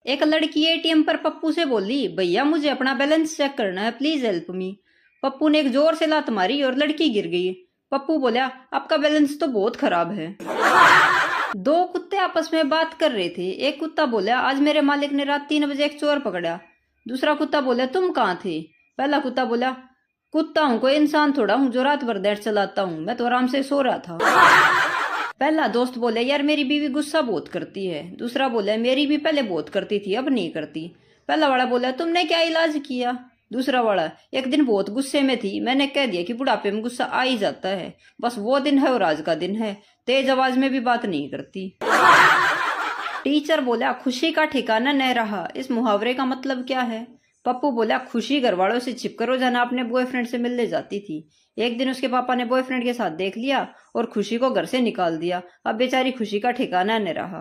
एक लड़की एटीएम पर पप्पू से बोली, भैया मुझे अपना बैलेंस चेक करना है, प्लीज हेल्प मी। पप्पू ने एक जोर से लात मारी और लड़की गिर गई। पप्पू बोला, आपका बैलेंस तो बहुत खराब है। दो कुत्ते आपस में बात कर रहे थे। एक कुत्ता बोला, आज मेरे मालिक ने रात 3 बजे एक चोर पकड़ा। दूसरा कुत्ता बोला, तुम कहाँ थे? पहला कुत्ता बोला, कुत्ता हूँ, कोई इंसान थोड़ा हूँ जो रात भर देर चलाता हूँ, मैं तो आराम से सो रहा था। पहला दोस्त बोले, यार मेरी बीवी गुस्सा बहुत करती है। दूसरा बोला, मेरी भी पहले बहुत करती थी, अब नहीं करती। पहला वाला बोला, तुमने क्या इलाज किया? दूसरा वाला, एक दिन बहुत गुस्से में थी, मैंने कह दिया कि बुढ़ापे में गुस्सा आ ही जाता है, बस वो दिन है और आज का दिन है, तेज आवाज में भी बात नहीं करती। टीचर बोला, खुशी का ठिकाना न रहा, इस मुहावरे का मतलब क्या है? पप्पू बोला, खुशी घर वालों से छिपकर रोजाना अपने बॉयफ्रेंड से मिलने जाती थी। एक दिन उसके पापा ने बॉयफ्रेंड के साथ देख लिया और खुशी को घर से निकाल दिया। अब बेचारी खुशी का ठिकाना न रहा।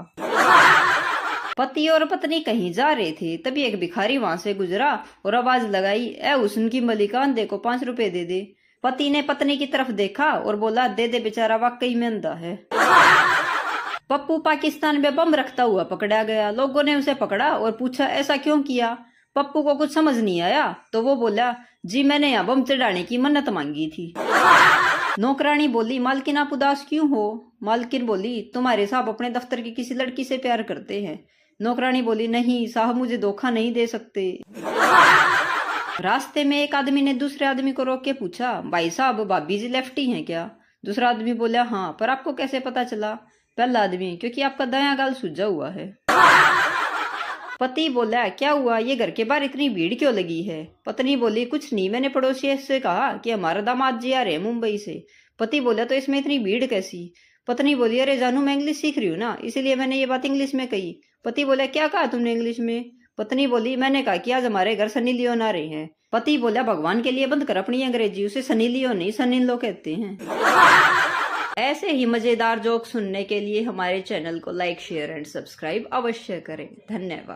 पति और पत्नी कहीं जा रहे थे, तभी एक भिखारी वहां से गुजरा और आवाज लगाई, ए हुस्न की मलिका, अंधे को 5 रुपए दे दे। पति ने पत्नी की तरफ देखा और बोला, दे दे, बेचारा वाकई में अंधा है। पप्पू पाकिस्तान में बम रखता हुआ पकड़ा गया। लोगों ने उसे पकड़ा और पूछा, ऐसा क्यों किया? पप्पू को कुछ समझ नहीं आया तो वो बोला, जी मैंने यहाँ बम चढ़ाने की मन्नत मांगी थी। नौकरानी बोली, मालकिन आप उदास क्यों हो? मालकिन बोली, तुम्हारे साहब अपने दफ्तर की किसी लड़की से प्यार करते हैं। नौकरानी बोली, नहीं साहब, मुझे धोखा नहीं दे सकते। रास्ते में एक आदमी ने दूसरे आदमी को रोक के पूछा, भाई साहब भाभी जी लेफ्टी हैं क्या? दूसरा आदमी बोला, हाँ, पर आपको कैसे पता चला? पहला आदमी, क्योंकि आपका दायां गाल सूजा हुआ है। पति बोला, क्या हुआ, ये घर के बाहर इतनी भीड़ क्यों लगी है? पत्नी बोली, कुछ नहीं, मैंने पड़ोसी से कहा कि हमारा दामाद जी आ रहे हैं मुंबई से। पति बोला, तो इसमें इतनी भीड़ कैसी? पत्नी बोली, अरे जानू, मैं इंग्लिश सीख रही हूँ ना, इसीलिए मैंने ये बात इंग्लिश में कही। पति बोला, क्या कहा तुमने इंग्लिश में? पत्नी बोली, मैंने कहा कि आज हमारे घर सनी लियोन आ रहे हैं। पति बोला, भगवान के लिए बंद कर अपनी अंग्रेजी, उसे सनी लियोन नहीं सनी लो कहते हैं। ऐसे ही मजेदार जोक सुनने के लिए हमारे चैनल को लाइक, शेयर एंड सब्सक्राइब अवश्य करें। धन्यवाद।